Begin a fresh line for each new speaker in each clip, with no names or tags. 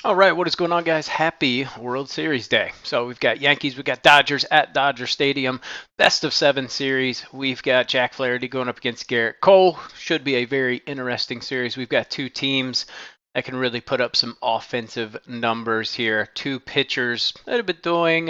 All right, what is going on, guys? Happy World Series Day. So we've got Yankees, we've got Dodgers at Dodger Stadium, best of 7 series. We've got Jack Flaherty going up against Garrett Cole. Should be a very interesting series. We've got two teams that can really put up some offensive numbers here. Two pitchers that have been doing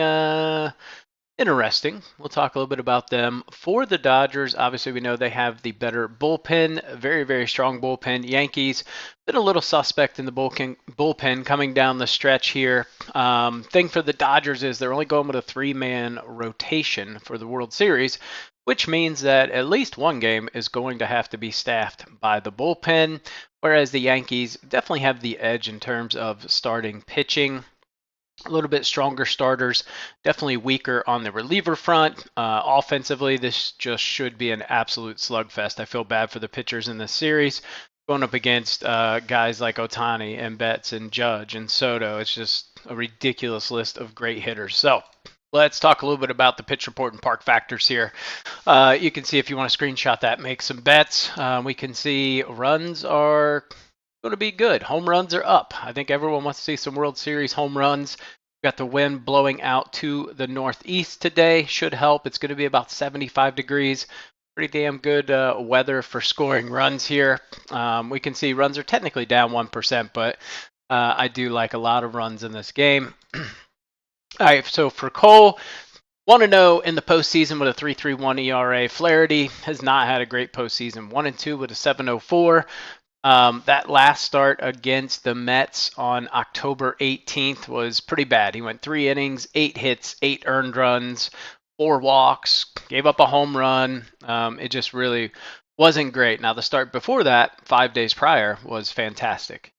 interesting. We'll talk a little bit about them. For the Dodgers, obviously we know they have the better bullpen, very, very strong bullpen. Yankees, been a little suspect in the bullpen coming down the stretch here. Thing for the Dodgers is they're only going with a 3-man rotation for the World Series, which means that at least one game is going to have to be staffed by the bullpen, whereas the Yankees definitely have the edge in terms of starting pitching. A little bit stronger starters, definitely weaker on the reliever front. Offensively, this just should be an absolute slugfest. I feel bad for the pitchers in this series. Going up against guys like Ohtani and Betts and Judge and Soto, it's just a ridiculous list of great hitters. So let's talk a little bit about the pitch report and park factors here. You can see if you want to screenshot that, make some bets. We can see runs are going to be good. Home runs are up. I think everyone wants to see some World Series home runs. We've got the wind blowing out to the northeast today. Should help. It's going to be about 75 degrees. Pretty damn good weather for scoring runs here. We can see runs are technically down 1%, but I do like a lot of runs in this game. All right, so for Cole, want to know in the postseason with a 3.31 ERA, Flaherty has not had a great postseason. 1-2 with a 7.04. That last start against the Mets on October 18th was pretty bad. He went 3 innings, 8 hits, 8 earned runs, 4 walks, gave up a home run. It just really wasn't great. Now, the start before that, 5 days prior, was fantastic.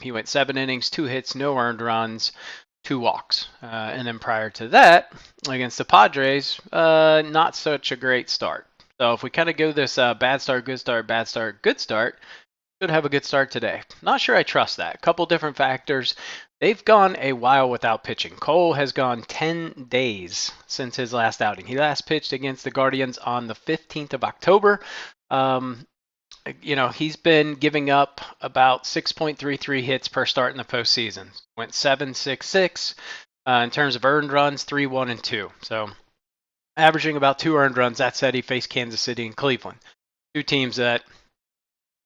He went 7 innings, 2 hits, no earned runs, 2 walks. And then prior to that, against the Padres, not such a great start. So if we kind of go this bad start, good start, bad start, good start, should have a good start today. Not sure I trust that. A couple different factors. They've gone a while without pitching. Cole has gone 10 days since his last outing. He last pitched against the Guardians on the 15th of October. He's been giving up about 6.33 hits per start in the postseason. Went 7.66 in terms of earned runs, 3, 1, and 2. So averaging about 2 earned runs. That said, he faced Kansas City and Cleveland. Two teams that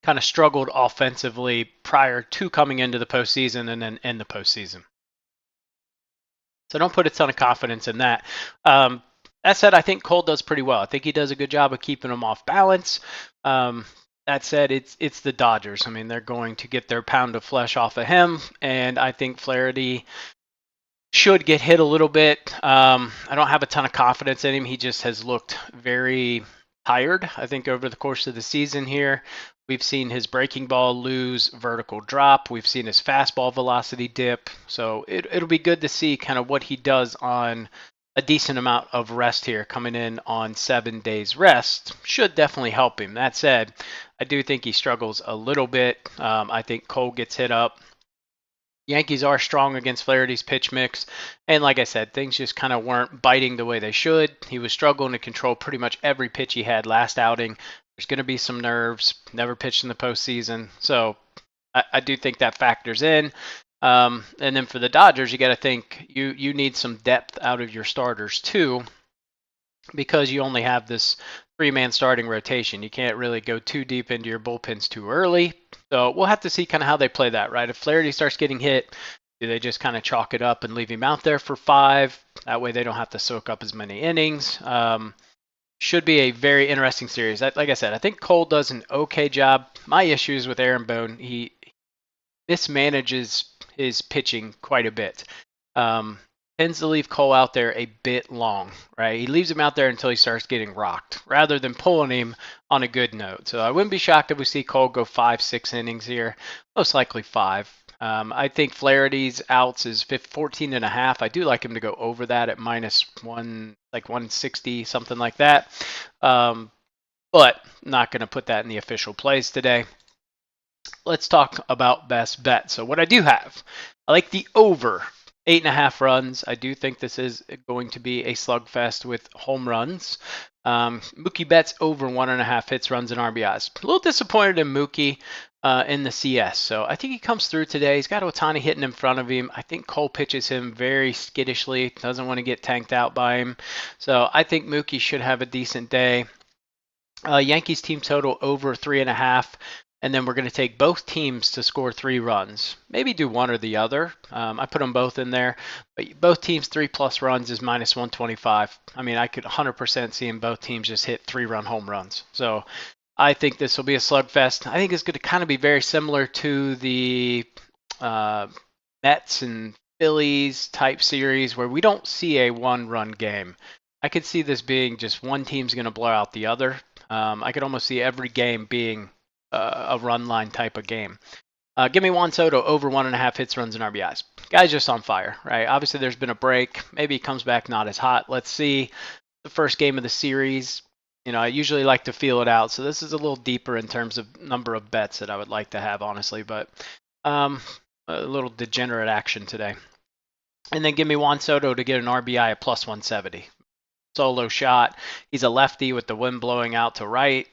kind of struggled offensively prior to coming into the postseason and then in the postseason. So don't put a ton of confidence in that. That said, I think Cole does pretty well. I think he does a good job of keeping him off balance. That said, it's the Dodgers. I mean, they're going to get their pound of flesh off of him, and I think Flaherty should get hit a little bit. I don't have a ton of confidence in him. He just has looked very tired, I think, over the course of the season here. We've seen his breaking ball lose vertical drop. We've seen his fastball velocity dip. So it'll be good to see kind of what he does on a decent amount of rest here. Coming in on 7 days rest should definitely help him. That said, I do think he struggles a little bit. I think Cole gets hit up. Yankees are strong against Flaherty's pitch mix. And like I said, things just kind of weren't biting the way they should. He was struggling to control pretty much every pitch he had last outing. There's going to be some nerves. Never pitched in the postseason. So I do think that factors in. And then for the Dodgers, you got to think you need some depth out of your starters too, because you only have this 3-man starting rotation. You can't really go too deep into your bullpens too early. So we'll have to see kind of how they play that, right? If Flaherty starts getting hit, do they just kind of chalk it up and leave him out there for 5? That way they don't have to soak up as many innings. Should be a very interesting series. Like I said, I think Cole does an okay job. My issue is with Aaron Boone. He mismanages his pitching quite a bit. Tends to leave Cole out there a bit long, right? He leaves him out there until he starts getting rocked rather than pulling him on a good note. So I wouldn't be shocked if we see Cole go 5-6 innings here, most likely 5. I think Flaherty's outs is 14.5. I do like him to go over that at -1, like 160, something like that. But not going to put that in the official plays today. Let's talk about best bet. So what I do have, I like the over 8.5 runs. I do think this is going to be a slugfest with home runs. Mookie Betts over 1.5 hits, runs, and RBIs. A little disappointed in Mookie. in the CS. So I think he comes through today. He's got Otani hitting in front of him. I think Cole pitches him very skittishly, doesn't want to get tanked out by him. So I think Mookie should have a decent day. Yankees team total over 3.5. And then we're going to take both teams to score 3 runs. Maybe do one or the other. I put them both in there. But both teams 3+ runs is minus 125. I mean, I could 100% see both teams just hit 3-run home runs. So I think this will be a slugfest. I think it's going to kind of be very similar to the Mets and Phillies type series where we don't see a 1-run game. I could see this being just one team's going to blow out the other. I could almost see every game being a run line type of game. Give me Juan Soto over 1.5 hits, runs, and RBIs. Guy's just on fire, right? Obviously, there's been a break. Maybe he comes back not as hot. Let's see. The first game of the series. I usually like to feel it out. So this is a little deeper in terms of number of bets that I would like to have, honestly. But a little degenerate action today. And then give me Juan Soto to get an RBI at plus 170. Solo shot. He's a lefty with the wind blowing out to right.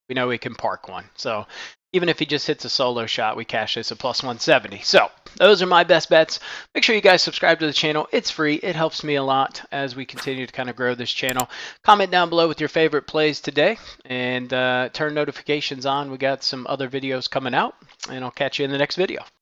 We know he can park one. So even if he just hits a solo shot, we cash this at plus 170. So those are my best bets. Make sure you guys subscribe to the channel. It's free. It helps me a lot as we continue to kind of grow this channel. Comment down below with your favorite plays today and turn notifications on. We got some other videos coming out, and I'll catch you in the next video.